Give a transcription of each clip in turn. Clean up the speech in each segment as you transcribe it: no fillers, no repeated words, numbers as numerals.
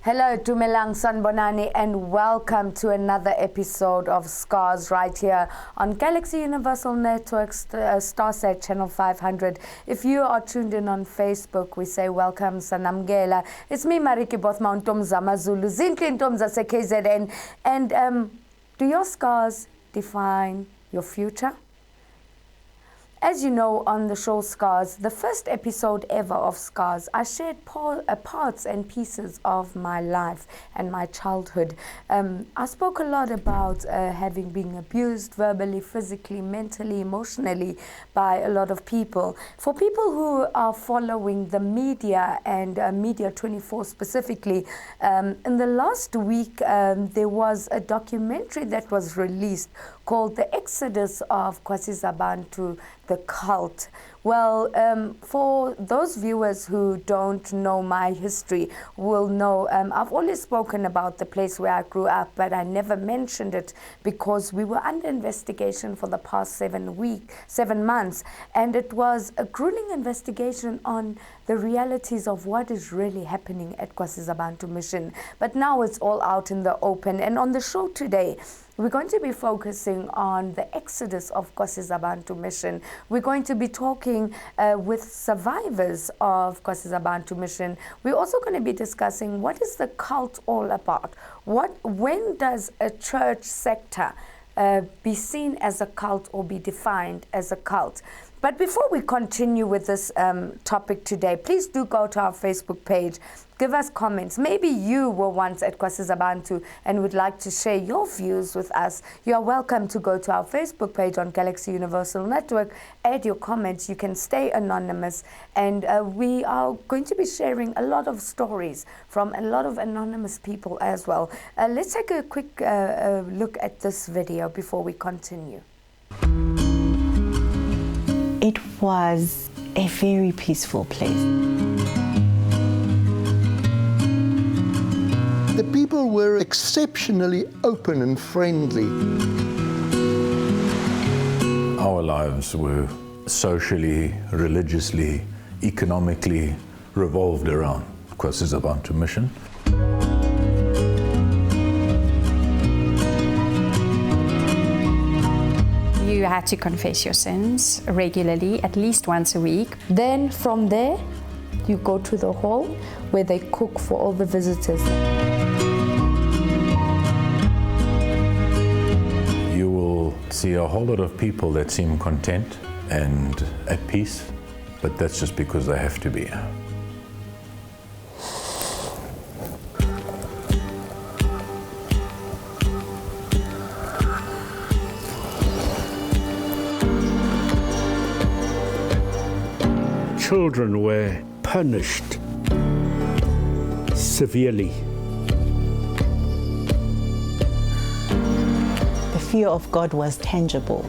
Hello, Dumelang Sanbonani, and welcome to another episode of Scars right here on Galaxy Universal Network, Starsat Channel 500. If you are tuned in on Facebook, we say welcome, Sanamgela. It's me, MARITJIE Bothma Ntomza Mazulu, Zinhle Ntomza KZN. And do your scars define your future? As you know, on the show Scars, the first episode ever of Scars, I shared parts and pieces of my life and my childhood. I spoke a lot about having been abused verbally, physically, mentally, emotionally by a lot of people. For people who are following the media and Media 24 specifically, in the last week there was a documentary that was released called The Exodus of KwaZulu-Bantu, the cult. Well, for those viewers who don't know my history will know I've always spoken about the place where I grew up, but I never mentioned it because we were under investigation for the past 7 months, and it was a grueling investigation on the realities of what is really happening at KwaZulu-Bantu Mission. But now it's all out in the open, and on the show today, we're going to be focusing on the exodus of KwaZulu-Bantu Mission. We're going to be talking with survivors of KwaZulu-Bantu Mission. We're also going to be discussing what is the cult all about? When does a church sector be seen as a cult or be defined as a cult? But before we continue with this topic today, please do go to our Facebook page. Give us comments. Maybe you were once at KwaZulu-Bantu and would like to share your views with us. You are welcome to go to our Facebook page on Galaxy Universal Network. Add your comments. You can stay anonymous. And we are going to be sharing a lot of stories from a lot of anonymous people as well. Let's take a quick look at this video before we continue. It was a very peaceful place. The people were exceptionally open and friendly. Our lives were socially, religiously, economically revolved around KwaZulu-Bantu Mission. You had to confess your sins regularly, at least once a week. Then from there, you go to the hall where they cook for all the visitors. You will see a whole lot of people that seem content and at peace, but that's just because they have to be. Children were punished severely. The fear of God was tangible.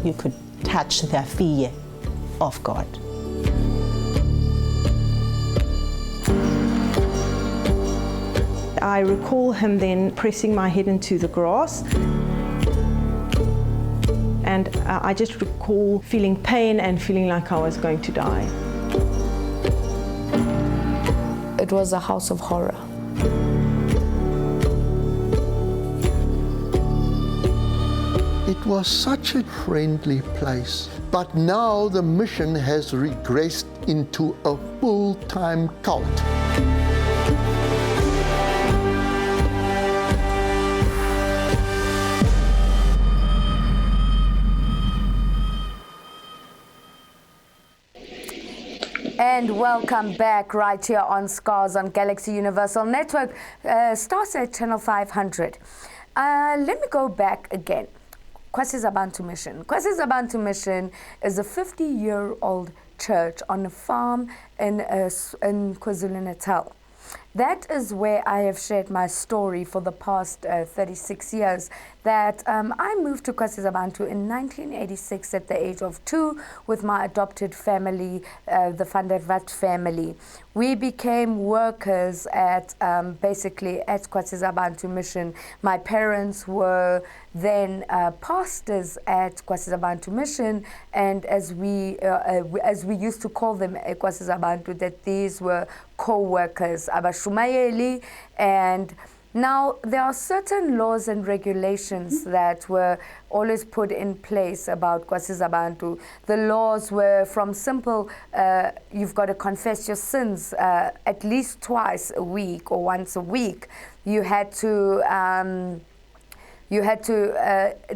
You could touch the fear of God. I recall him then pressing my head into the grass. And I just recall feeling pain and feeling like I was going to die. It was a house of horror. It was such a friendly place. But now the mission has regressed into a full-time cult. And welcome back right here on Scars on Galaxy Universal Network, Starsat Channel 500. Let me go back again. KwaZulu-Bantu Mission. KwaZulu-Bantu Mission is a 50-year-old church on a farm in KwaZulu-Natal. that is where I have shared my story for the past 36 years, that I moved to KwaZulu-Natal in 1986 at the age of 2 with my adopted family, the Van der Walt family. We became workers at basically at KwaZulu-Natal Mission. My parents were then pastors at KwaZulu-Natal Mission, and as we used to call them at KwaZulu-Natal, that these were co-workers, abashumayeli. And now there are certain laws and regulations that were always put in place about KwaZulu-Natal. The laws were from simple, you've got to confess your sins at least twice a week or once a week. You had to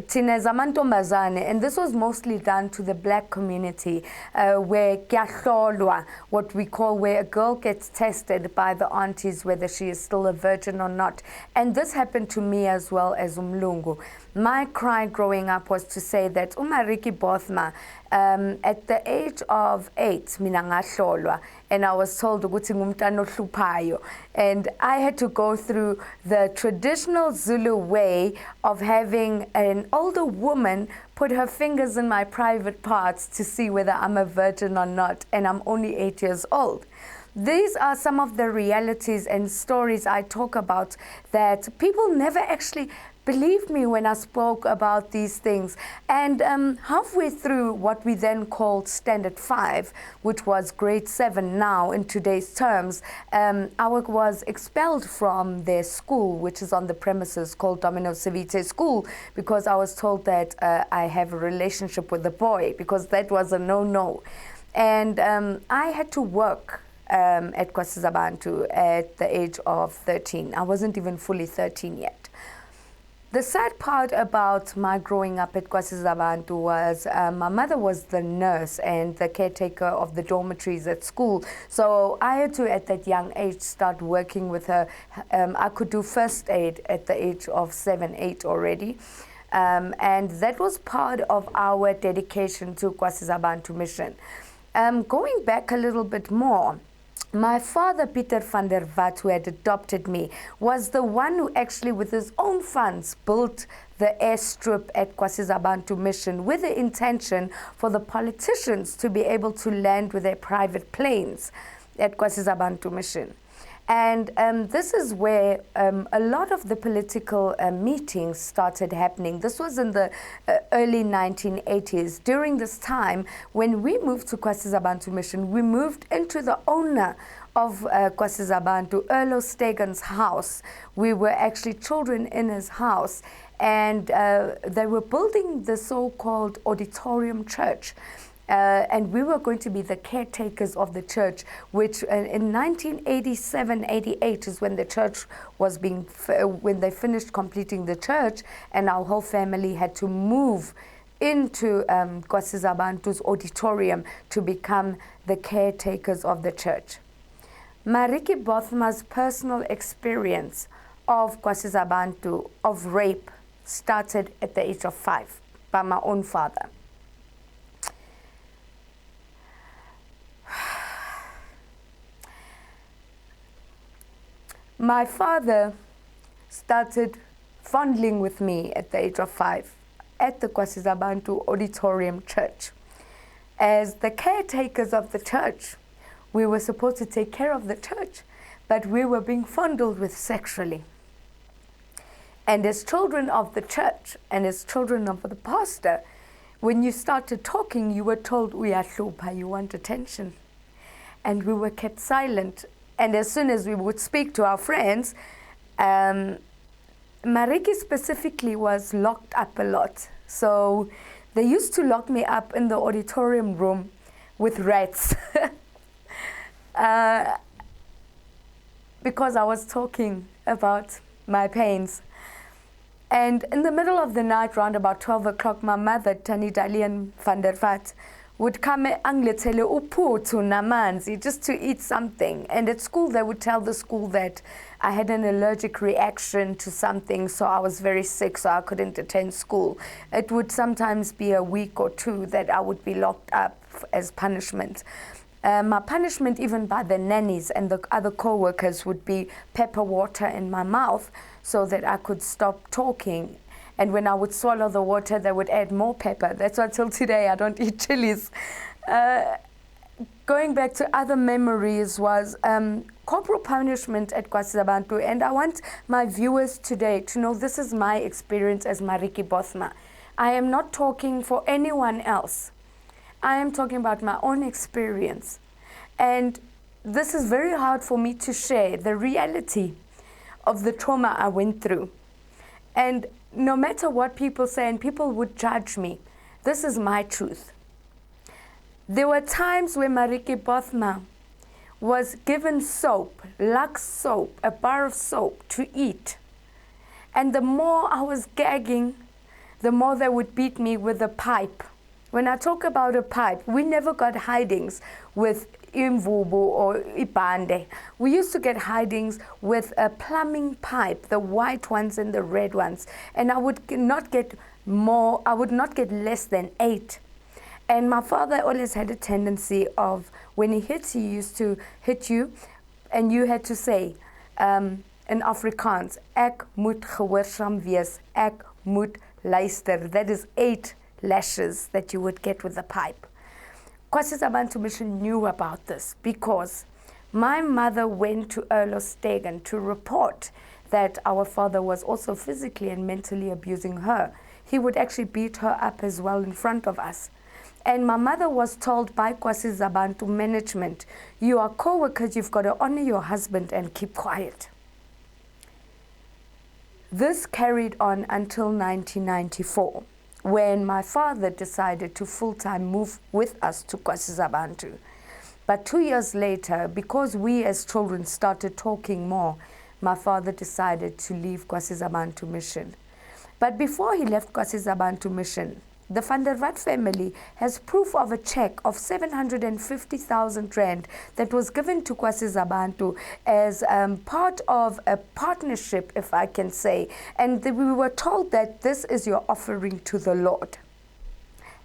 tineza amantombazane, and this was mostly done to the black community, where kyahlolwa, what we call where a girl gets tested by the aunties whether she is still a virgin or not. And this happened to me as well as umlungu. My cry growing up was to say that umariki bothma, at the age of 8 mina ngahlolwa, and I was told ukuthi ngumntana ohluphayo, and I had to go through the traditional Zulu way of having an older woman put her fingers in my private parts to see whether I'm a virgin or not, and I'm only 8 years old. These are some of the realities and stories I talk about that people never actually believed me when I spoke about these things. And halfway through what we then called Standard 5, which was grade 7 now in today's terms, I was expelled from their school, which is on the premises, called Domino Civite School, because I was told that I have a relationship with a boy, because that was a no-no. And I had to work at KwaZulu-Natal at the age of 13. I wasn't even fully 13 yet. The sad part about my growing up at KwaZulu-Natal was my mother was the nurse and the caretaker of the dormitories at school. So I had to, at that young age, start working with her. I could do first aid at the age of 7, 8 already. And that was part of our dedication to KwaZulu-Natal Mission. Going back a little bit more, my father, Peter van der Walt, who had adopted me, was the one who actually, with his own funds, built the airstrip at KwaZulu-Natal Mission with the intention for the politicians to be able to land with their private planes at KwaZulu-Natal Mission. And this is where a lot of the political meetings started happening. This was in the early 1980s. During this time, when we moved to KwaZulu-Natal Mission, we moved into the owner of KwaZulu-Natal, Erlo Stegen's house. We were actually children in his house, and they were building the so-called auditorium church. And we were going to be the caretakers of the church, which in 1987-88 is when the church was when they finished completing the church, and our whole family had to move into KwaZulu-Natal's auditorium to become the caretakers of the church. Mariki Bothma's personal experience of KwaZulu-Natal, of rape, started at the age of 5 by my own father. My father started fondling with me at the age of 5 at the KwaZulu-Natal Auditorium Church. As the caretakers of the church, we were supposed to take care of the church, but we were being fondled with sexually. And as children of the church and as children of the pastor, when you started talking, you were told, "Uyahlupa, you want attention." And we were kept silent. And as soon as we would speak to our friends, Mariki specifically was locked up a lot. So they used to lock me up in the auditorium room with rats because I was talking about my pains. And in the middle of the night, around about 12 o'clock, my mother, Tani Dalian van der Walt, would come angilethele uphuthu namanzi, just to eat something. And at school, they would tell the school that I had an allergic reaction to something, so I was very sick, so I couldn't attend school. It would sometimes be a week or two that I would be locked up as punishment. My punishment, even by the nannies and the other co-workers, would be pepper water in my mouth so that I could stop talking. And when I would swallow the water, they would add more pepper. That's why till today I don't eat chilies. Going back to other memories was corporal punishment at KwaZulu-Natal. And I want my viewers today to know this is my experience as Mariki Bothma. I am not talking for anyone else. I am talking about my own experience. And this is very hard for me to share the reality of the trauma I went through. And no matter what people say, and people would judge me, this is my truth. There were times where Mariki Bothma was given soap, Lux soap, a bar of soap to eat. And the more I was gagging, the more they would beat me with a pipe. When I talk about a pipe, we never got hidings with imvubu or ibande. We used to get hidings with a plumbing pipe, the white ones and the red ones. And I would not get less than 8. And my father always had a tendency of, when he hits you, he used to hit you, and you had to say, in Afrikaans, ek moet gehoorsaam wees, ek moet luister. That is 8 lashes that you would get with the pipe. KwaZulu Mission knew about this because my mother went to Earl Stegen to report that our father was also physically and mentally abusing her. He would actually beat her up as well in front of us. And my mother was told by KwaZulu management, you are co-workers, you've got to honor your husband and keep quiet. This carried on until 1994, when my father decided to full-time move with us to KwaZulu. But 2 years later, because we as children started talking more, my father decided to leave KwaZulu Mission. But before he left KwaZulu Mission, the Van der Walt family has proof of a check of 750,000 rand that was given to KwaZulu as part of a partnership, if I can say. And we were told that this is your offering to the Lord.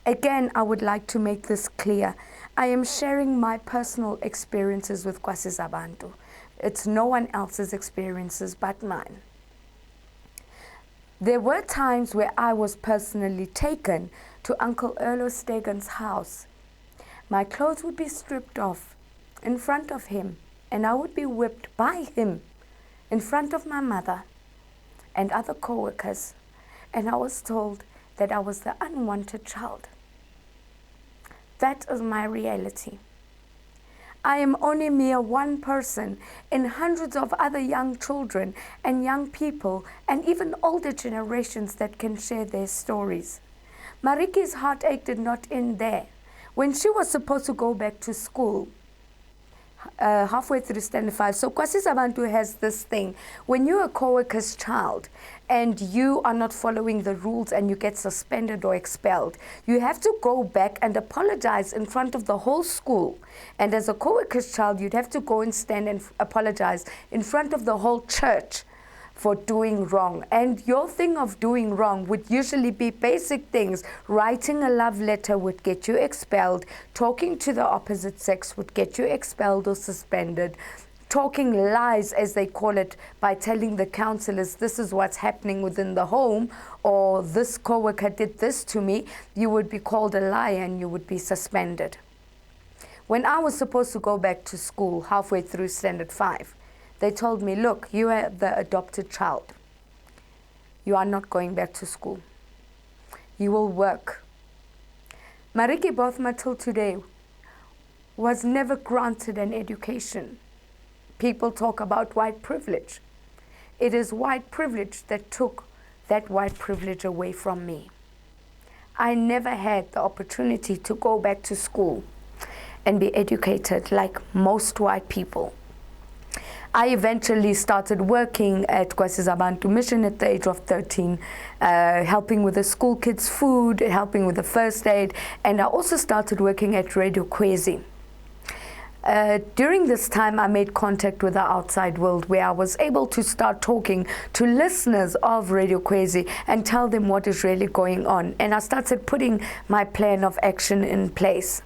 Again, I would like to make this clear. I am sharing my personal experiences with KwaZulu. It's no one else's experiences but mine. There were times where I was personally taken to Uncle Earl Stegen's house. My clothes would be stripped off in front of him, and I would be whipped by him in front of my mother and other co-workers. And I was told that I was the unwanted child. That is my reality. I am only mere one person in hundreds of other young children and young people and even older generations that can share their stories. Mariki's heartache did not end there. When she was supposed to go back to school, halfway through Standard 5. So KwaZulu has this thing. When you're a co-worker's child and you are not following the rules and you get suspended or expelled, you have to go back and apologize in front of the whole school. And as a co-worker's child, you'd have to go and stand and apologize in front of the whole church for doing wrong. And your thing of doing wrong would usually be basic things. Writing a love letter would get you expelled. Talking to the opposite sex would get you expelled or suspended. Talking lies, as they call it, by telling the counselors this is what's happening within the home, or this co-worker did this to me, you would be called a liar and you would be suspended. When I was supposed to go back to school halfway through Standard 5, they told me, look, you are the adopted child. You are not going back to school. You will work. Mariki Bothma till today was never granted an education. People talk about white privilege. It is white privilege that took that white privilege away from me. I never had the opportunity to go back to school and be educated like most white people. I eventually started working at KwaZulu Mission at the age of 13, helping with the school kids' food, helping with the first aid, and I also started working at Radio Kwezi. During this time, I made contact with the outside world, where I was able to start talking to listeners of Radio Kwezi and tell them what is really going on. And I started putting my plan of action in place.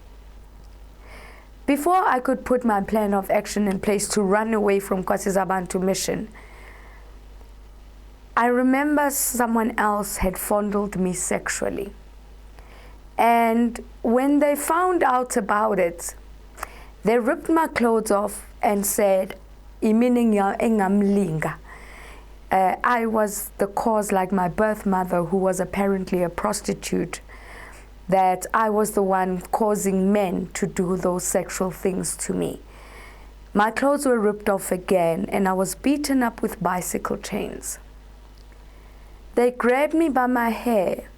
Before I could put my plan of action in place to run away from Kwasizabantu mission, I remember someone else had fondled me sexually. And when they found out about it, they ripped my clothes off and said, I was the cause, like my birth mother, who was apparently a prostitute, that I was the one causing men to do those sexual things to me. My clothes were ripped off again, and I was beaten up with bicycle chains. They grabbed me by my hair,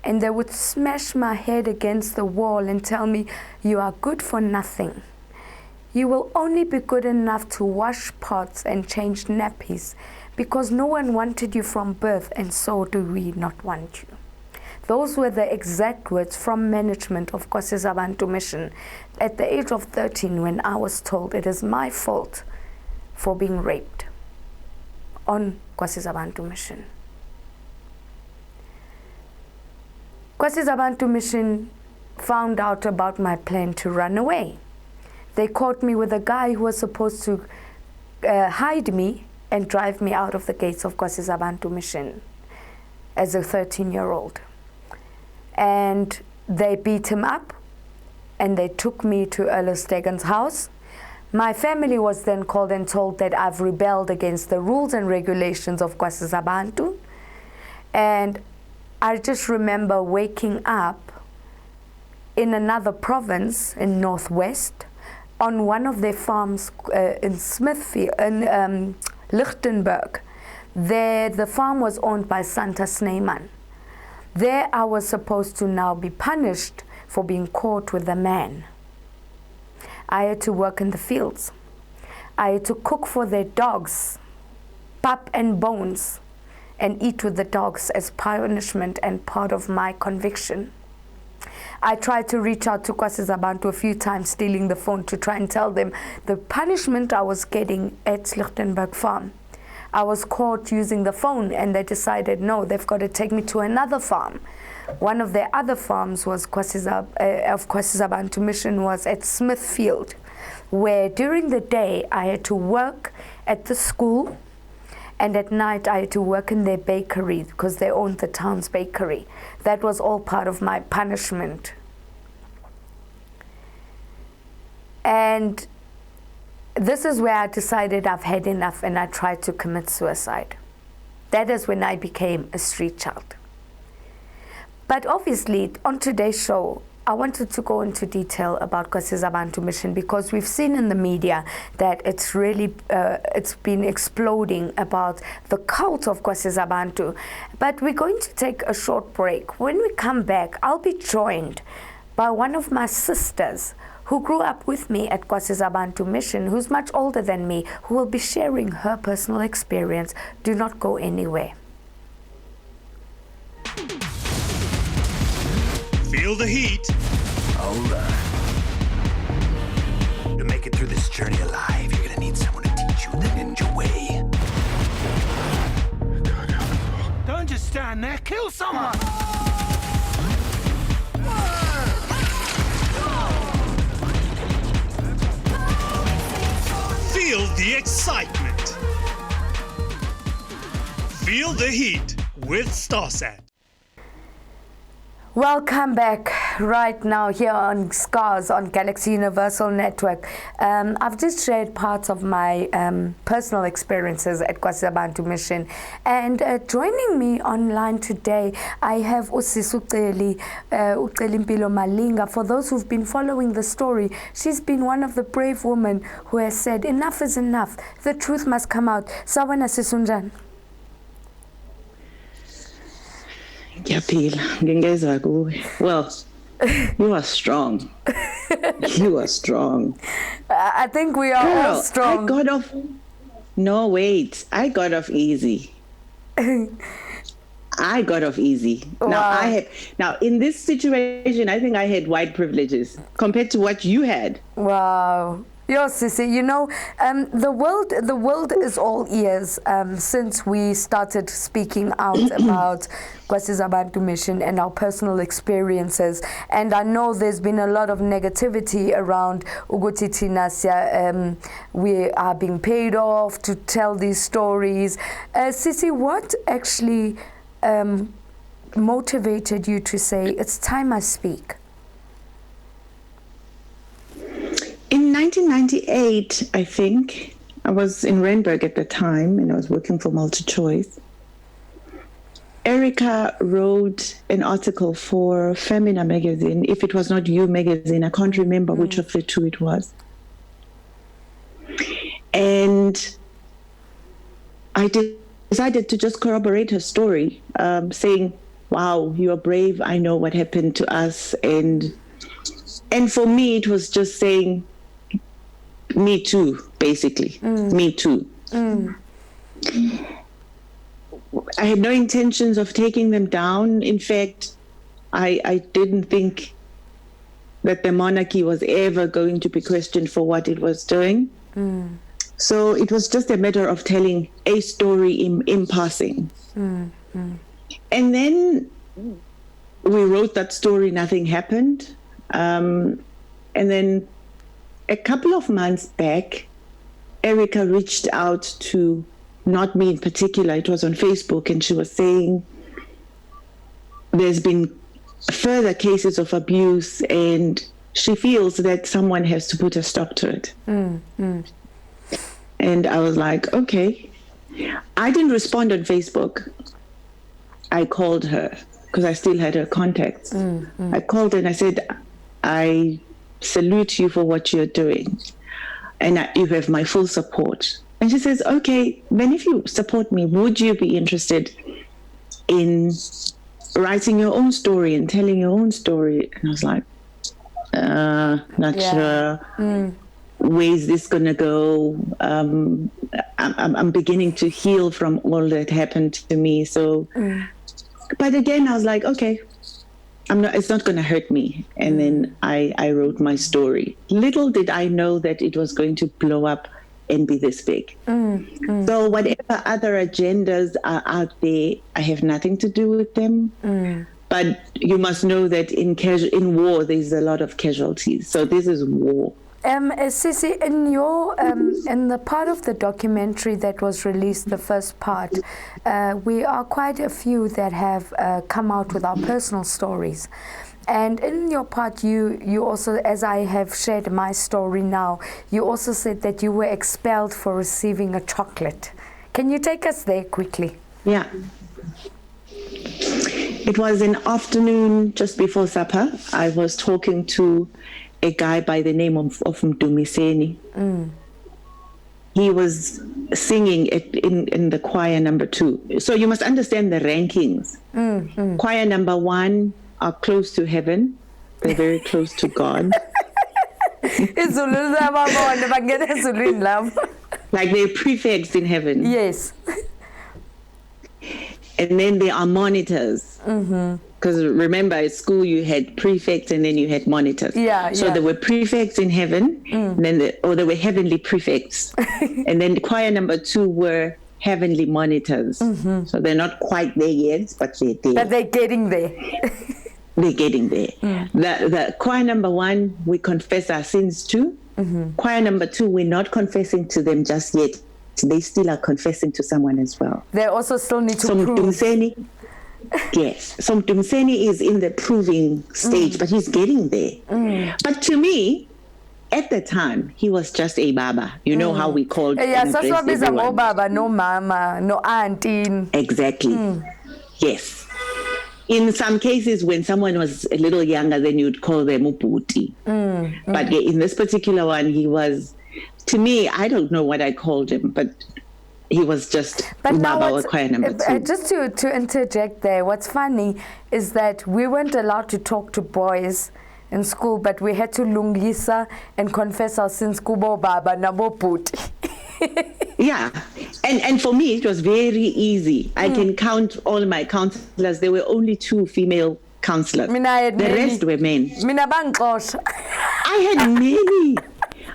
and they would smash my head against the wall and tell me, you are good for nothing. You will only be good enough to wash pots and change nappies because no one wanted you from birth, and so do we not want you. Those were the exact words from management of Kwasizabantu mission at the age of 13, when I was told it is my fault for being raped on Kwasizabantu mission. Kwasizabantu mission found out about my plan to run away. They caught me with a guy who was supposed to hide me and drive me out of the gates of Kwasizabantu mission as a 13-year-old. And they beat him up, and they took me to Erle Stegen's house. My family was then called and told that I've rebelled against the rules and regulations of Kwasizabantu. And I just remember waking up in another province in Northwest on one of their farms in Smithfield, in Lichtenberg. There, the farm was owned by Santa Sneeman. There I was supposed to now be punished for being caught with a man. I had to work in the fields. I had to cook for their dogs, pap and bones, and eat with the dogs as punishment and part of my conviction. I tried to reach out to Kwasizabantu a few times, stealing the phone to try and tell them the punishment I was getting at Lichtenberg farm. I was caught using the phone, and they decided, no, they've got to take me to another farm. One of their other farms was of Kwasizabantu mission was at Smithfield, where during the day I had to work at the school, and at night I had to work in their bakery because they owned the town's bakery. That was all part of my punishment. And this is where I decided I've had enough, and I tried to commit suicide. That is when I became a street child. But obviously, on today's show, I wanted to go into detail about Kwasizabantu mission because we've seen in the media that it's really, it's been exploding about the cult of Kwasizabantu. But we're going to take a short break. When we come back, I'll be joined by one of my sisters who grew up with me at Kwasizabantu mission, who's much older than me, who will be sharing her personal experience. Do not go anywhere. Feel the heat. Hold on. To make it through this journey alive, you're gonna need someone to teach you the ninja way. Don't just stand there, kill someone! Feel the excitement. Feel the heat with Starsat. Welcome back right now here on Scars on Galaxy Universal Network. I've just shared parts of my personal experiences at Kwasizabantu mission, and joining me online today I have Uceli Malinga. For those who've been following the story, she's been one of the brave women who has said enough is enough, the truth must come out. Sawena Sisunjan. Well, you are strong. You are strong. I think we are all strong. I got off. No, wait. I got off easy. I got off easy. Wow. Now in this situation, I think I had white privileges compared to what you had. Wow. Yo, Sissy, you know, the world is all ears since we started speaking out about KwaSizaBantu mission and our personal experiences. And I know there's been a lot of negativity around Uguti Tinasya. We are being paid off to tell these stories. Sissy, what actually motivated you to say, it's time I speak? In 1998, I think, I was in Randburg at the time and I was working for MultiChoice. Erica wrote an article for Femina magazine, If It Was Not You magazine. I can't remember which of the two it was. And I decided to just corroborate her story, saying, wow, you're brave. I know what happened to us. And for me, it was just saying, me too, basically. Me too. I had no intentions of taking them down. In fact, I didn't think that the monarchy was ever going to be questioned for what it was doing. So it was just a matter of telling a story in passing. And then we wrote that story, nothing happened. And then a couple of months back, Erica reached out to, not me in particular, it was on Facebook, and she was saying there's been further cases of abuse and she feels that someone has to put a stop to it. And I was like, okay. I didn't respond on Facebook. I called her because I still had her contacts. I called her and I said, I salute you for what you're doing and you have my full support. And she says, okay, then if you support me, would you be interested in writing your own story and telling your own story? And I was like, not sure. Where is this gonna go? I'm beginning to heal from all that happened to me. So, but again, I was like, okay, it's not going to hurt me. And then I wrote my story. Little did I know that it was going to blow up and be this big. So whatever other agendas are out there, I have nothing to do with them. But you must know that in war, there's a lot of casualties. So this is war. Sissy, in the part of the documentary that was released, the first part, we are quite a few that have come out with our personal stories. And in your part, you also, as I have shared my story now, you also said that you were expelled for receiving a chocolate. Can you take us there quickly? Yeah. It was an afternoon just before supper. I was talking to a guy by the name of Mdumiseni. He was singing in the choir number 2. So you must understand the rankings. Choir number 1 are close to heaven. They're very close to God. Like they're prefects in heaven. Yes. And then there are monitors. Because remember, at school you had prefects and then you had monitors. So there were prefects in heaven, and then there were heavenly prefects. And then choir number 2 were heavenly monitors. So they're not quite there yet, but they're there. But they're getting there. They're getting there. The choir number 1, we confess our sins to. Choir number 2, we're not confessing to them just yet. They still are confessing to someone as well. They also still need to prove. Yes, so Mdumiseni is in the proving stage, but he's getting there. But to me, at the time, he was just a baba. You know how we called no baba, no mama, no auntie. Exactly. Yes. In some cases, when someone was a little younger, then you'd call them uputi. But in this particular one, he was, to me, I don't know what I called him, but he was just Baba or choir number 2. Just to interject there, what's funny is that we weren't allowed to talk to boys in school, but we had to lungisa and confess our sins kubo baba nabo puti. Yeah, and for me it was very easy. I can count all my counselors. There were only 2 female counselors. The rest were men. Mina bangxosha. I had many.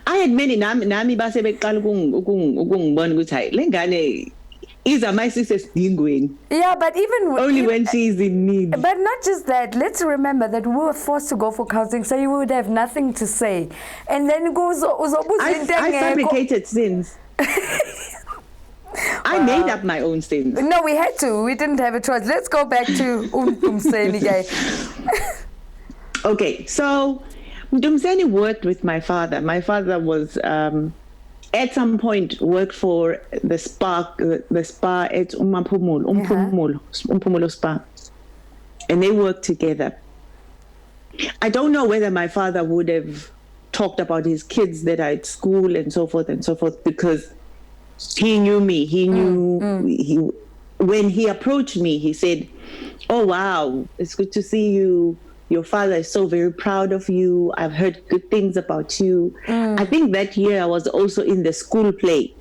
I had many nami base beqala ukungibona ukuthi hayi lengane is my sister's dingwing. Yeah, but even only when she's in need. But not just that. Let's remember that we were forced to go for counseling, so you would have nothing to say, and then goes. I fabricated sins. I made up my own sins. No, we had to. We didn't have a choice. Let's go back to Mdumseni. Okay, so Mdumseni worked with my father. My father was at some point worked for the spa at Umpumulo Spa, and they worked together. I don't know whether my father would have talked about his kids that are at school and so forth because he knew me. He knew when he approached me, he said, "Oh wow, it's good to see you. Your father is so very proud of you. I've heard good things about you." I think that year I was also in the school play.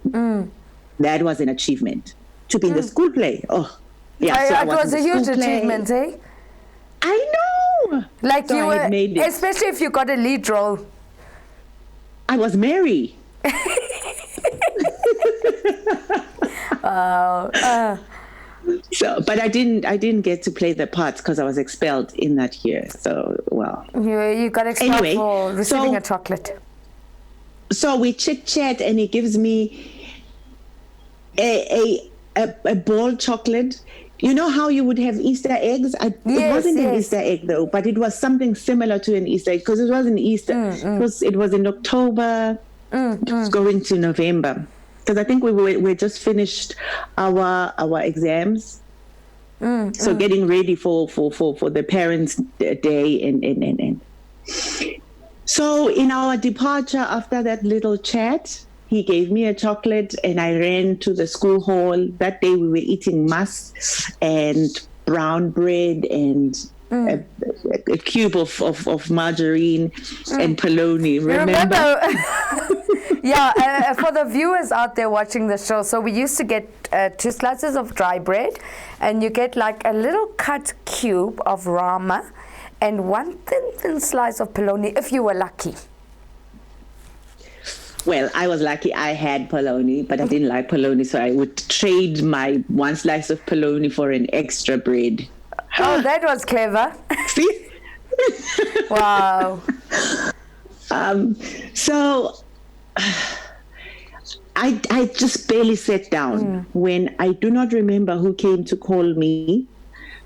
That was an achievement. To be in the school play. Oh, yeah. So it was a huge achievement, eh? I know. Like so you were, made it. Especially if you got a lead role. I was Mary. So, but I didn't get to play the parts because I was expelled in that year. So, well, you got expelled for receiving a chocolate. So we chit chat, and he gives me a ball chocolate. You know how you would have Easter eggs? It wasn't an Easter egg though, but it was something similar to an Easter egg because it wasn't Easter. It was in October. It was going to November. Because I think we just finished our exams, so getting ready for the parents' day and so in our departure after that little chat, he gave me a chocolate and I ran to the school hall. That day we were eating mas and brown bread and a cube of margarine and polony. Remember? Yeah, for the viewers out there watching the show, so we used to get 2 slices of dry bread, and you get like a little cut cube of rama and 1 thin slice of polony if you were lucky. Well, I was lucky I had polony, but I didn't like polony, so I would trade my 1 slice of polony for an extra bread. Oh, that was clever. See? Wow. So I just barely sat down when I do not remember who came to call me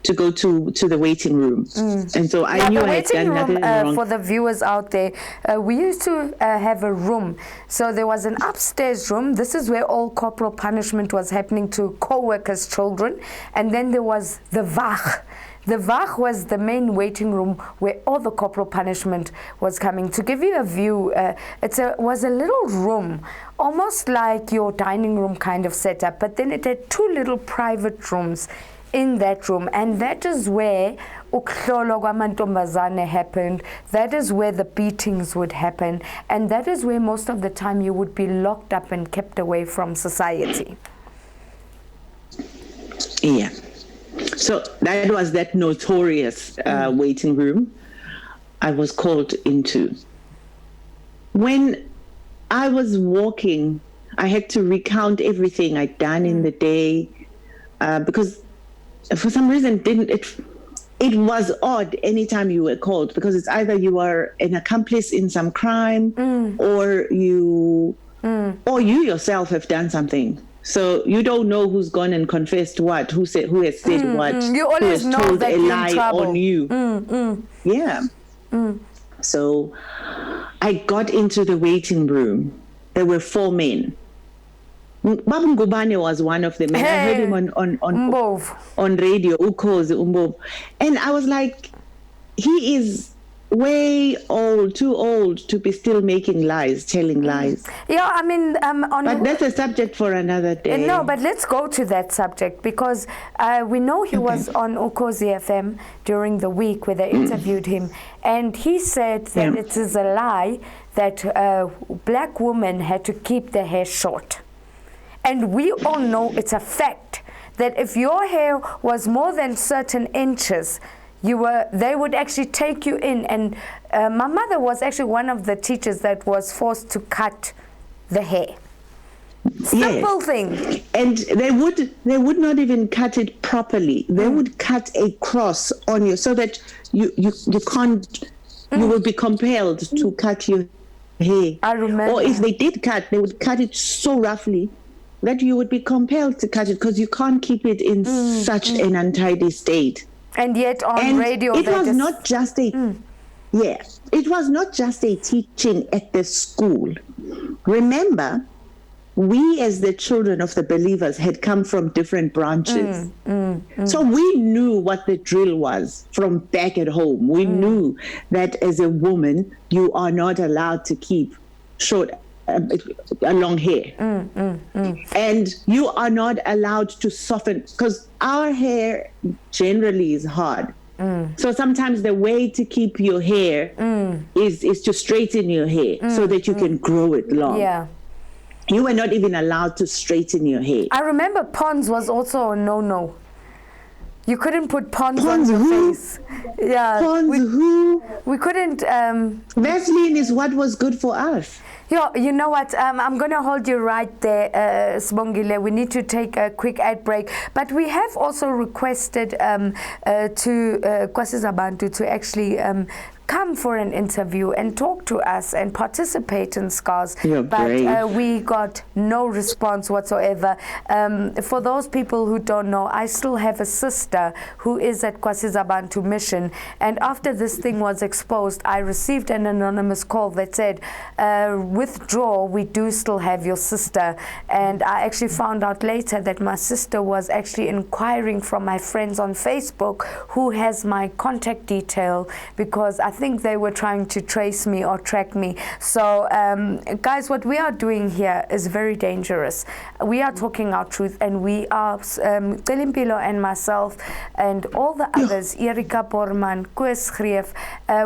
to go to the waiting room. And so I knew I had done nothing wrong. For the viewers out there, we used to have a room. So there was an upstairs room. This is where all corporal punishment was happening to co-workers' children. And then there was the Wach. The Wach was the main waiting room where all the corporal punishment was coming. To give you a view, it was a little room, almost like your dining room kind of setup, but then it had 2 little private rooms in that room, and that is where ukuhlolwa kwamantombazane happened. That is where the beatings would happen, and that is where most of the time you would be locked up and kept away from society. Yeah. So that was that notorious waiting room I was called into. When I was walking, I had to recount everything I'd done in the day because for some reason it was odd anytime you were called, because it's either you are an accomplice in some crime or you yourself have done something. So you don't know who's gone and confessed what, who has said what, you always who has know told that a you're lie in trouble. on you. Yeah. So I got into the waiting room. There were 4 men. Babu Ngubane was one of them, and I heard him on radio, Ukhozi Umbov. And I was like, he is way too old to be still making lies, telling lies. Yeah, I mean, but that's a subject for another day. No, but let's go to that subject, because we know he was on Ukhozi FM during the week where they interviewed him, and he said that it is a lie that black women had to keep their hair short. And we all know it's a fact that if your hair was more than certain inches, they would actually take you in, and my mother was actually one of the teachers that was forced to cut the hair. Simple thing. And they would not even cut it properly. They would cut a cross on you so that you can't, you will be compelled to cut your hair. I remember. Or if they did cut, they would cut it so roughly that you would be compelled to cut it because you can't keep it in such an untidy state. And yet on radio, it was not just a it was not just a teaching at the school. Remember, we as the children of the believers had come from different branches. So we knew what the drill was from back at home. We knew that as a woman, you are not allowed to keep a long hair. And you are not allowed to soften, because our hair generally is hard. So sometimes the way to keep your hair is to straighten your hair so that you can grow it long. Yeah. You were not even allowed to straighten your hair. I remember Pond's was also a no-no. You couldn't put Pond's on your face. Yeah. Pond's we couldn't. Vaseline is what was good for us. You know what? I'm going to hold you right there, Sibongile. We need to take a quick ad break. But we have also requested to Kwasiza Bantu to actually come for an interview and talk to us and participate in SCARS. But we got no response whatsoever. For those people who don't know, I still have a sister who is at Kwasiza Bantu Mission, and after this thing was exposed, I received an anonymous call that said, withdraw, we do still have your sister. And I actually found out later that my sister was actually inquiring from my friends on Facebook who has my contact detail, because I think they were trying to trace me or track me. So guys, what we are doing here is very dangerous. We are talking our truth, and we are Telimpilo and myself and all the others, Erika Borman, Koos Greef,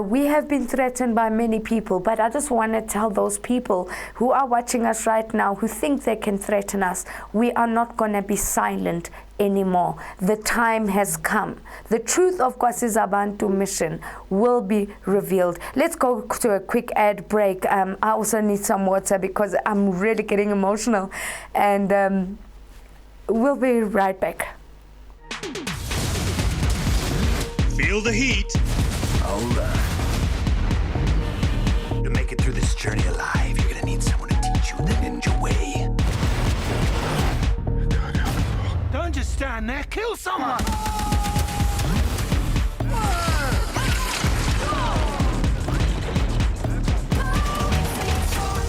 we have been threatened by many people. But I just want to tell those people who are watching us right now who think they can threaten us, we are not going to be silent anymore. The time has come. The truth of Kwasiza Bantu Mission will be revealed. Let's go to a quick ad break. I also need some water because I'm really getting emotional, and we'll be right back. Feel the heat. Hold on. To make it through this journey alive, you're gonna need someone to teach you the ninja way. Don't just stand there, kill someone!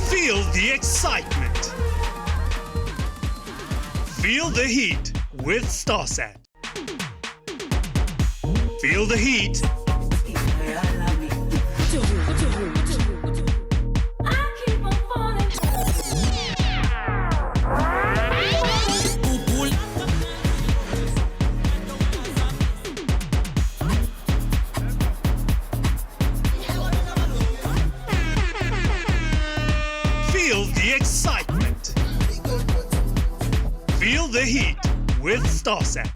Feel the excitement. Feel the heat with StarSat. Feel the heat. Feel the excitement. Feel the heat with StarSat.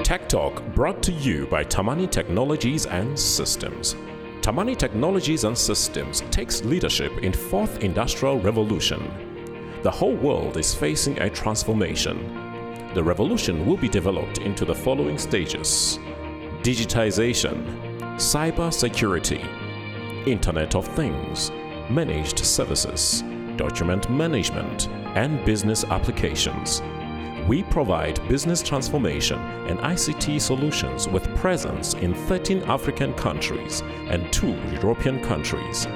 Tech Talk brought to you by Tamani Technologies and Systems. Tamani Technologies and Systems takes leadership in fourth industrial revolution. The whole world is facing a transformation. The revolution will be developed into the following stages: digitization, cyber security, Internet of Things, managed services, document management, and business applications. We provide business transformation and ICT solutions with presence in 13 African countries and 2 European countries.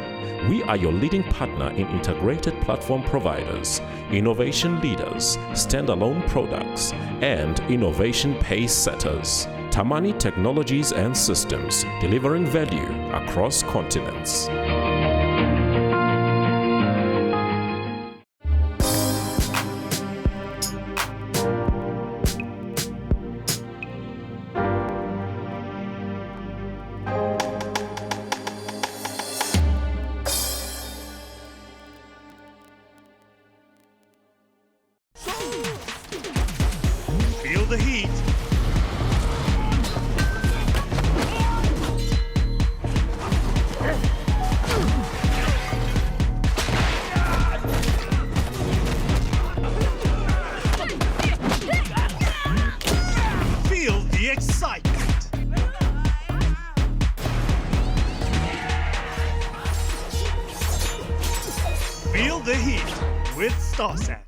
We are your leading partner in integrated platform providers, innovation leaders, standalone products, and innovation pace setters. Tamani Technologies and Systems, delivering value across continents. Feel the heat. Feel the heat with StarSat.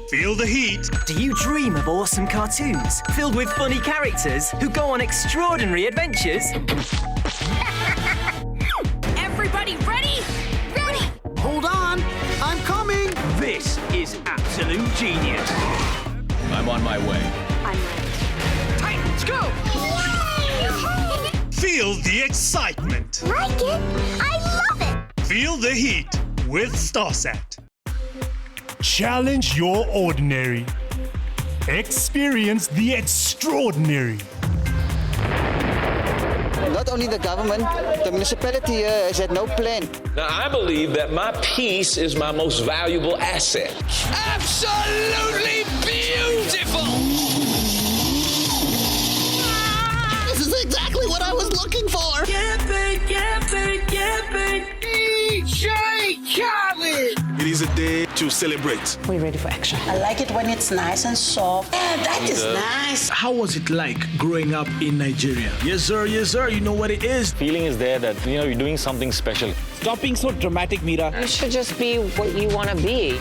Feel the heat. Do you dream of awesome cartoons filled with funny characters who go on extraordinary adventures? Everybody ready? Ready! Hold on, I'm coming! This is absolute genius. I'm on my way. I'm ready. Titans, go! Feel the excitement. Like it? I love it! Feel the heat with StarSat. Challenge your ordinary. Experience the extraordinary. Not only the government, the municipality here has had no plan. Now, I believe that my peace is my most valuable asset. Absolutely beautiful! This is exactly what I was looking for! DJ Khaled! It is a day to celebrate. We're ready for action. I like it when it's nice and soft. Yeah, that is nice. How was it like growing up in Nigeria? Yes, sir, you know what it is. Feeling is there that, you're doing something special. Stop being so dramatic, Mira. You should just be what you want to be.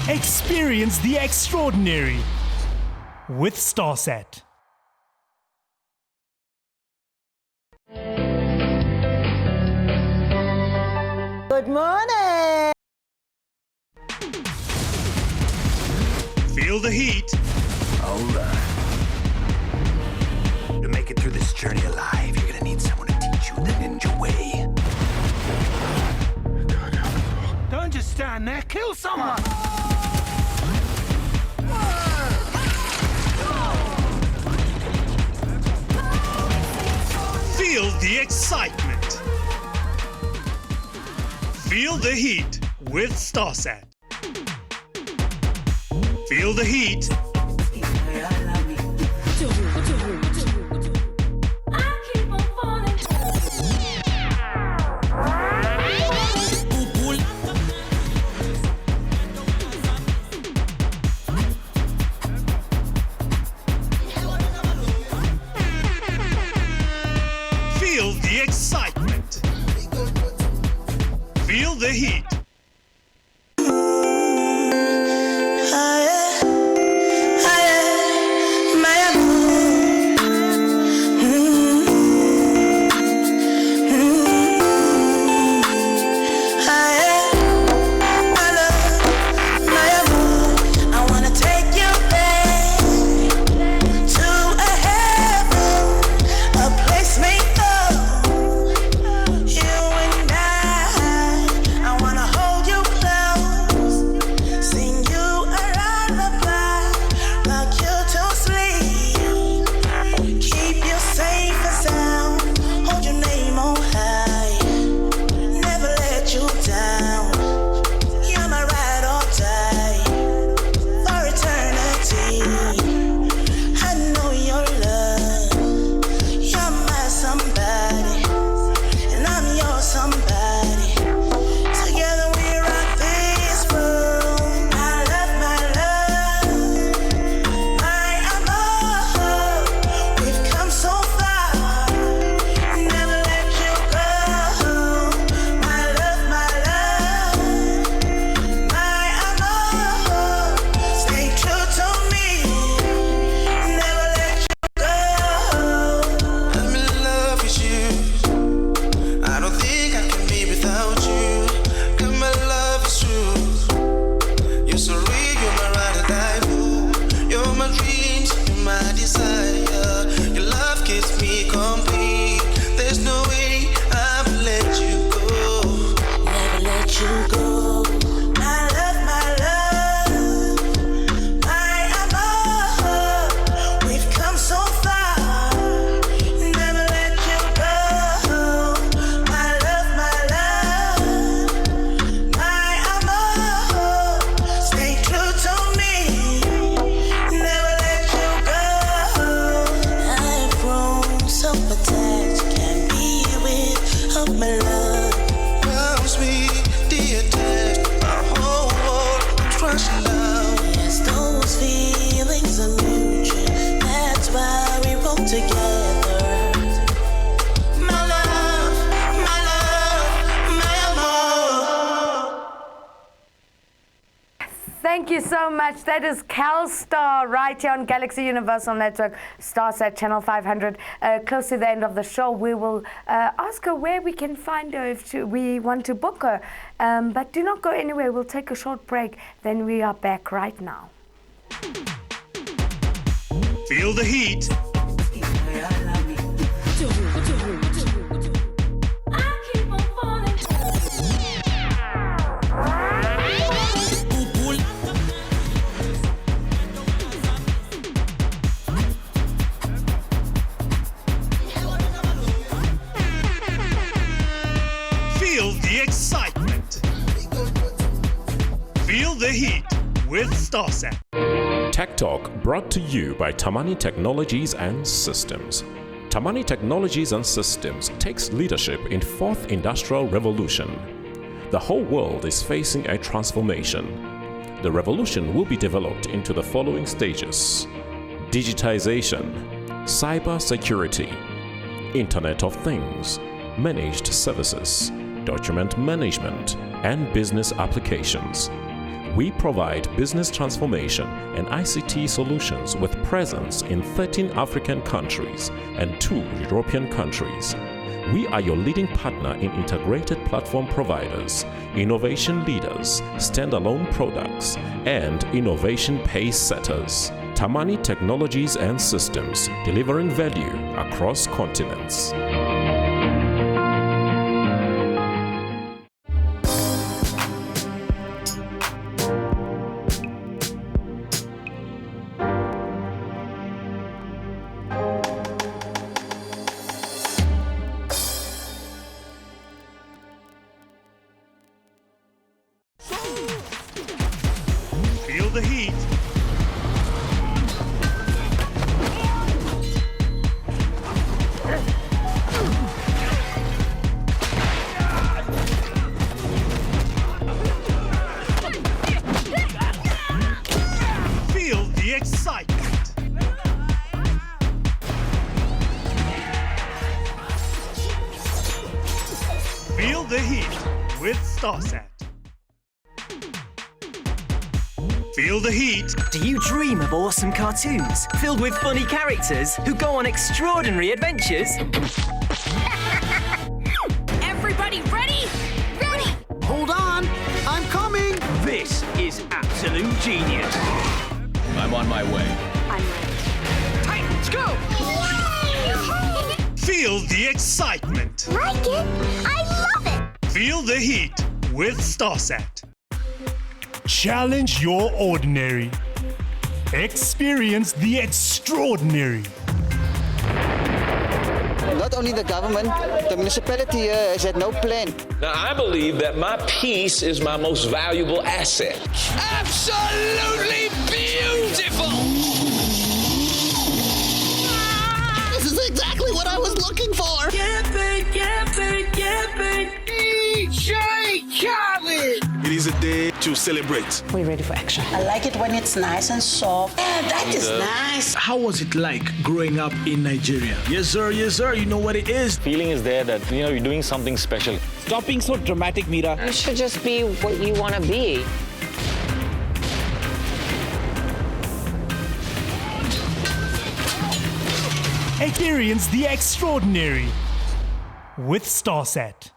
Experience the extraordinary with StarSat. Good morning. Feel the heat. All right. To make it through this journey alive, you're gonna need someone to teach you the ninja way. Don't just stand there, kill someone! Feel the excitement. Feel the heat with StarSat. Feel the heat. Feel the excitement. Feel the heat. I wanna hold together. My love, my amor. Thank you so much. That is CalStar right here on Galaxy Universal Network, Starsat Channel 500. Close to the end of the show, we will ask her where we can find her if we want to book her. But do not go anywhere. We'll take a short break. Then we are back right now. Feel the heat. Feel the excitement. Feel the heat with Starsat. Tech Talk brought to you by Tamani Technologies and Systems. Tamani Technologies and Systems takes leadership in fourth industrial revolution. The whole world is facing a transformation. The revolution will be developed into the following stages: digitization, cyber security, Internet of Things, managed services, document management, and business applications. We provide business transformation and ICT solutions with presence in 13 African countries and 2 European countries. We are your leading partner in integrated platform providers, innovation leaders, standalone products, and innovation pace setters. Tamani Technologies and Systems, delivering value across continents. Feel the heat. Feel the excitement. Feel the heat with Starsat. Feel the heat. Do you dream of awesome cartoons filled with funny characters who go on extraordinary adventures? Everybody ready? Ready! Hold on, I'm coming. This is absolute genius. I'm on my way. I'm ready. Titans, go! Feel the excitement. Like it? I love it! Feel the heat with Starsat. Challenge your ordinary. Experience the extraordinary. Not only the government, the municipality here has had no plan. Now, I believe that my peace is my most valuable asset. Absolutely beautiful! This is exactly what I was looking for. DJ Khaled! It is a day to celebrate. We're ready for action. I like it when it's nice and soft. Yeah, that is nice. How was it like growing up in Nigeria? Yes, sir, you know what it is. Feeling is there that, you're doing something special. Stop being so dramatic, Mira. You should just be what you want to be. Experience the extraordinary with Starsat.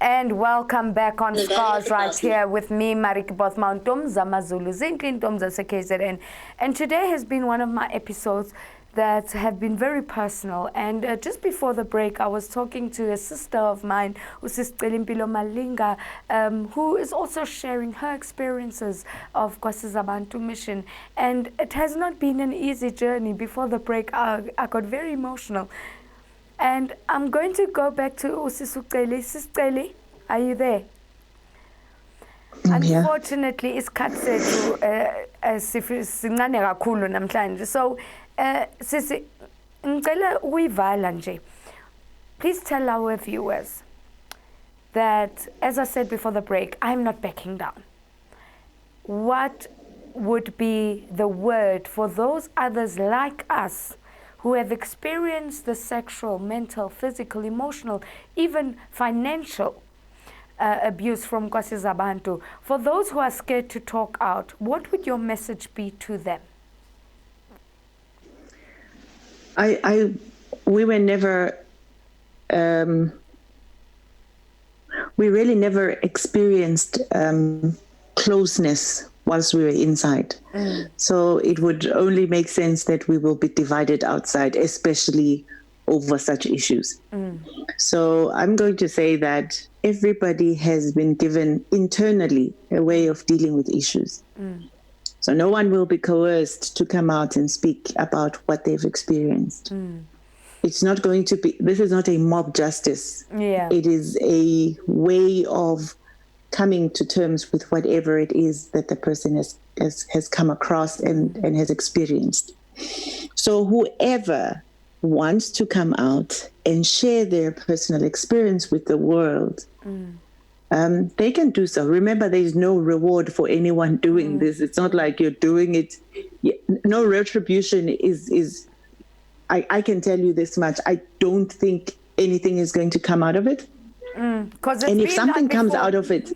And welcome back on Scars right here with me, MARITJIE Zamazulu Zinkintomza KZN. And today has been one of my episodes that have been very personal. And just before the break, I was talking to a sister of mine, Usiscelimpilo Malinga, who is also sharing her experiences of Kwasizabantu mission. And it has not been an easy journey. Before the break, I got very emotional. And I'm going to go back to Usisuceli. Sisceli, are you there? Unfortunately, it's cut to sincane kakhulu namhlanje. So, sisi, ngicela uyivala nje. Please tell our viewers that, as I said before the break, I'm not backing down. What would be the word for those others like us who have experienced the sexual, mental, physical, emotional, even financial abuse from Nkosi Zabantu? For those who are scared to talk out, what would your message be to them? We were never, we really never experienced closeness whilst we were inside. So it would only make sense that we will be divided outside, especially over such issues. So I'm going to say that everybody has been given internally a way of dealing with issues. So no one will be coerced to come out and speak about what they've experienced. It's not going to be, this is not a mob justice. It is a way of coming to terms with whatever it is that the person has come across and has experienced. So whoever wants to come out and share their personal experience with the world, they can do so. Remember, there is no reward for anyone doing this. It's not like you're doing it. No retribution is I can tell you this much. I don't think anything is going to come out of it. And if something comes out of it,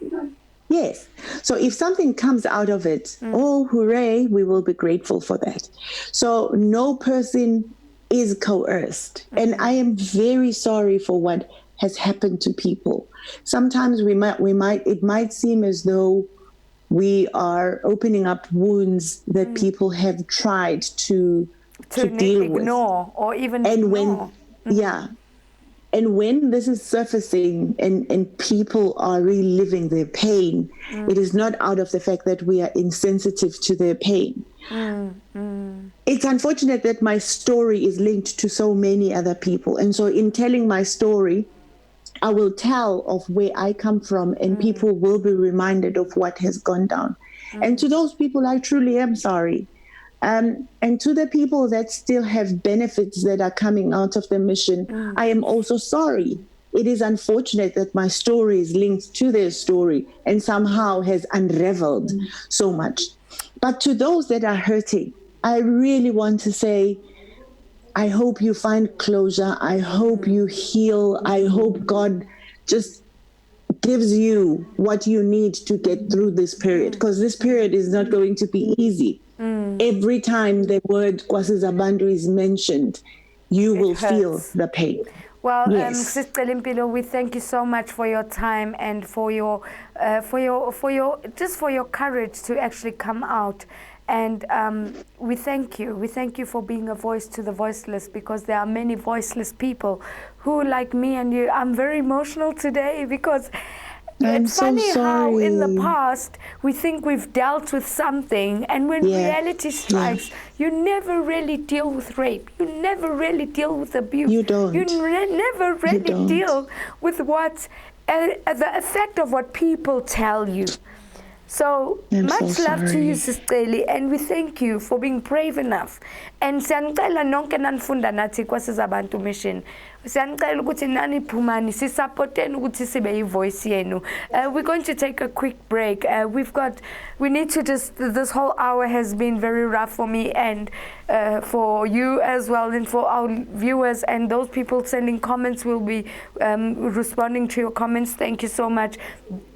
yes. So if something comes out of it, oh, hooray, we will be grateful for that. So no person is coerced. And I am very sorry for what has happened to people. Sometimes it might seem as though we are opening up wounds that people have tried to deal ignore with. Or even and ignore. And when this is surfacing and people are reliving their pain, it is not out of the fact that we are insensitive to their pain. It's unfortunate that my story is linked to so many other people. And so in telling my story, I will tell of where I come from, and people will be reminded of what has gone down. And to those people, I truly am sorry. And to the people that still have benefits that are coming out of the mission, I am also sorry. It is unfortunate that my story is linked to their story and somehow has unraveled so much. But to those that are hurting, I really want to say, I hope you find closure. I hope you heal. I hope God just gives you what you need to get through this period, because this period is not going to be easy. Every time the word Nkosi Zabantu is mentioned, you will feel the pain. Well, yes. Sister Limpilo, we thank you so much for your time and for your courage to actually come out. And we thank you. We thank you for being a voice to the voiceless, because there are many voiceless people who, like me and you, I'm very emotional today because it's funny how in the past we think we've dealt with something, and when reality strikes, you never really deal with rape. You never really deal with abuse. You don't. You never really deal with what the effect of what people tell you. So much love to you, Sister Eli, and we thank you for being brave enough. And siyanicela nonke nanifunda nathi Nkosi Zabantu mission. Siyanicela ukuthi nani phumani sisupporteni ukuthi sibe yivoice yenu. We're going to take a quick break. We need to just, this whole hour has been very rough for me and for you as well, and for our viewers and those people sending comments. Will be responding to your comments. Thank you so much.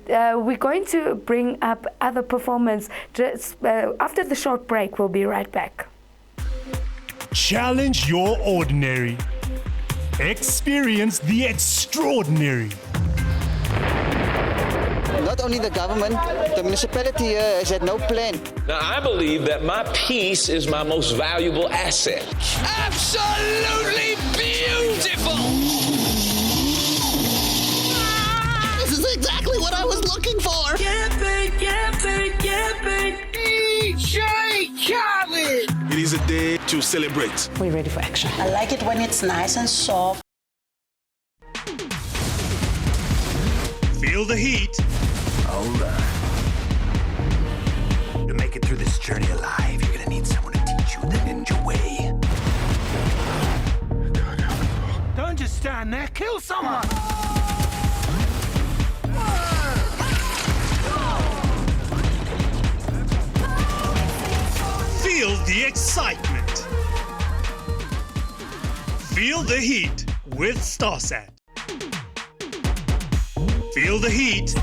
We're going to bring up other performance just after the short break. We'll be right back. Challenge your ordinary. Experience the extraordinary. Not only the government, the municipality here has had no plan. Now, I believe that my peace is my most valuable asset. Absolutely beautiful! This is exactly what I was looking for! DJ Khaled! It is a day to celebrate. We're ready for action. I like it when it's nice and soft. Feel the heat. Hold on. To make it through this journey alive, you're gonna need someone to teach you the ninja way. Don't just stand there, kill someone! the excitement. Feel the heat with StarSat. Feel the heat.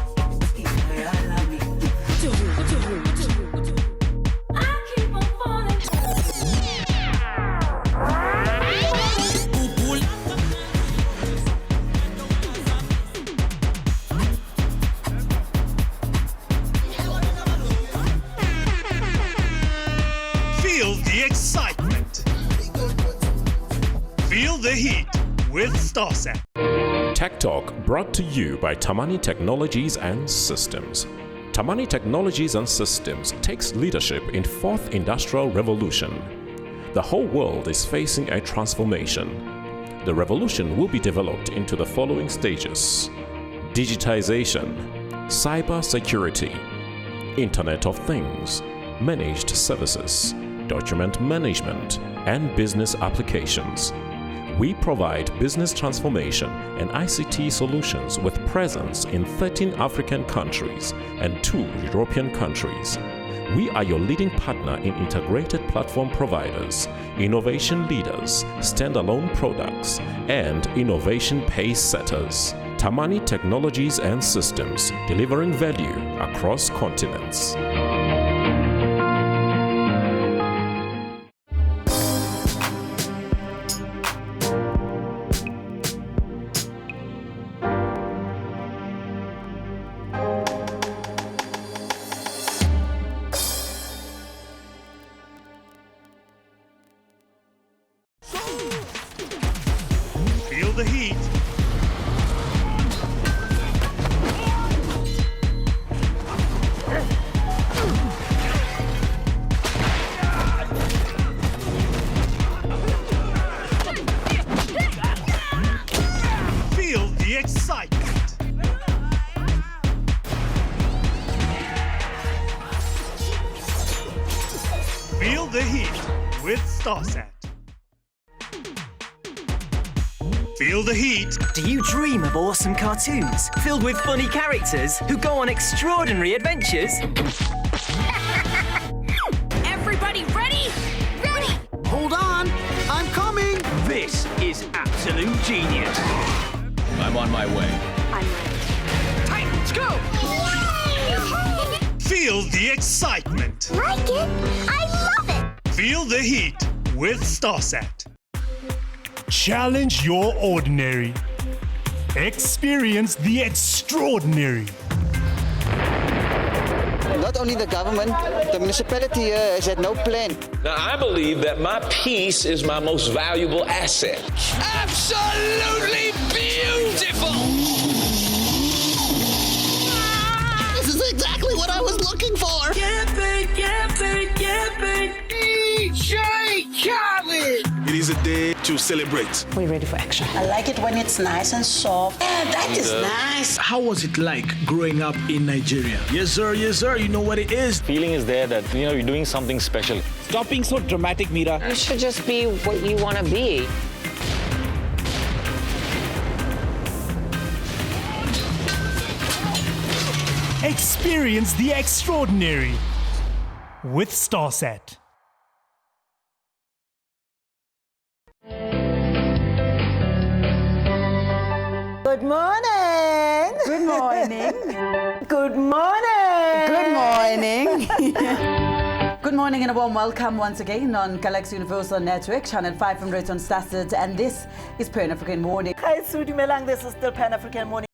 Feel the excitement. Feel the heat with StarSat. Tech Talk brought to you by Tamani Technologies and Systems. Tamani Technologies and Systems takes leadership in fourth industrial revolution. The whole world is facing a transformation. The revolution will be developed into the following stages: digitization, cyber security, Internet of Things, managed services, document management, and business applications. We provide business transformation and ICT solutions with presence in 13 African countries and 2 European countries. We are your leading partner in integrated platform providers, innovation leaders, standalone products, and innovation pace setters. Tamani Technologies and Systems, delivering value across continents. Feel the heat. Feel the excitement. Feel the heat with StarSat. Feel the heat. Do you dream of awesome cartoons filled with funny characters who go on extraordinary adventures? Everybody ready? Ready! Hold on, I'm coming. This is absolute genius. I'm on my way. Let's go! Feel the excitement. Like it? I love it! Feel the heat with StarSat. Challenge your ordinary. Experience the extraordinary. Not only the government, the municipality here has had no plan. Now, I believe that my peace is my most valuable asset. Absolutely beautiful! This is exactly what I was looking for! DJ Khaled! It is a day to celebrate. We're ready for action. I like it when it's nice and soft. Yeah, that is nice. How was it like growing up in Nigeria? Yes, sir, you know what it is. Feeling is there that, you're doing something special. Stop being so dramatic, Mira. You should just be what you want to be. Experience the extraordinary with StarSat. Good morning. Good morning. Good morning. Good morning. Good morning and a warm welcome once again on Galaxy Universal Network, Channel 500 on StarSat, and this is Pan African Morning. Hi, Sudi Melang. This is still Pan African Morning.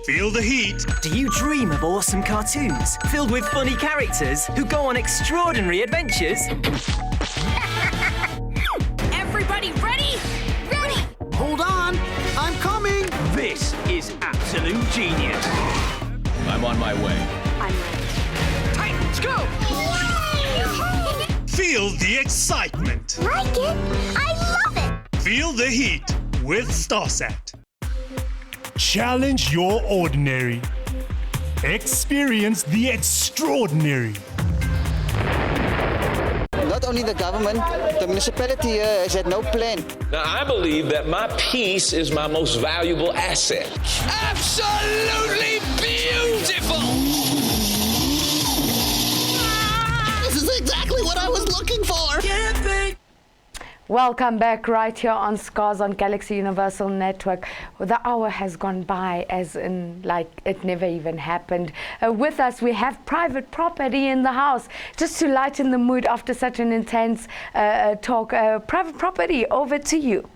Feel the heat. Do you dream of awesome cartoons filled with funny characters who go on extraordinary adventures? Everybody ready? Ready! Hold on, I'm coming. This is absolute genius. I'm on my way. Let's go! Feel the excitement. Like it? I love it! Feel the heat with StarSat. Challenge your ordinary. Experience the extraordinary. Not only the government, the municipality here has had no plan. Now, I believe that my peace is my most valuable asset. Absolutely beautiful! This is exactly what I was looking for. Welcome back right here on Scars on Galaxy Universal Network. The hour has gone by as in like it never even happened. With us we have private property in the house just to lighten the mood after such an intense talk. Private property, over to you.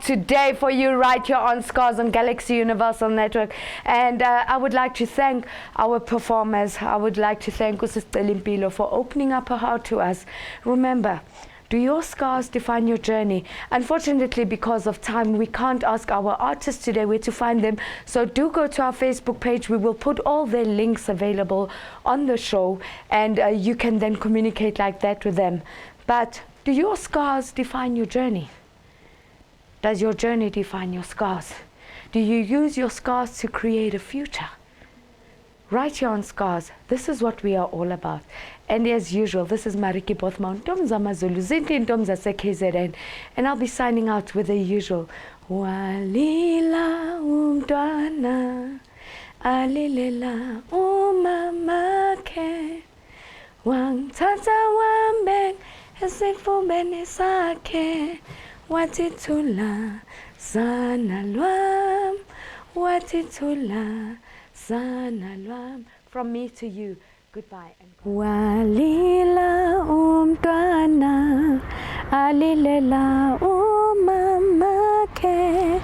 Today for you right here on Scars on Galaxy Universal Network, and I would like to thank our performers. I would like to thank Sister Limpilo for opening up her heart to us. Remember, do your scars define your journey? Unfortunately, because of time, we can't ask our artists today where to find them, so do go to our Facebook page. We will put all their links available on the show, and you can then communicate like that with them. But do your scars define your journey? Does your journey define your scars? Do you use your scars to create a future? Right here on Scars, this is what we are all about. And as usual, this is MARITJIE Bothma, Ntomza Mazulu, Zinti Ntomza KZN, and I'll be signing out with the usual. Walila umntwana, alilela umama ke, wangithatha wambeka esifubeni sakhe. Watithula sana lwam, watithula sana lwam. From me to you, goodbye. Walila umntwana, alilela umama ke.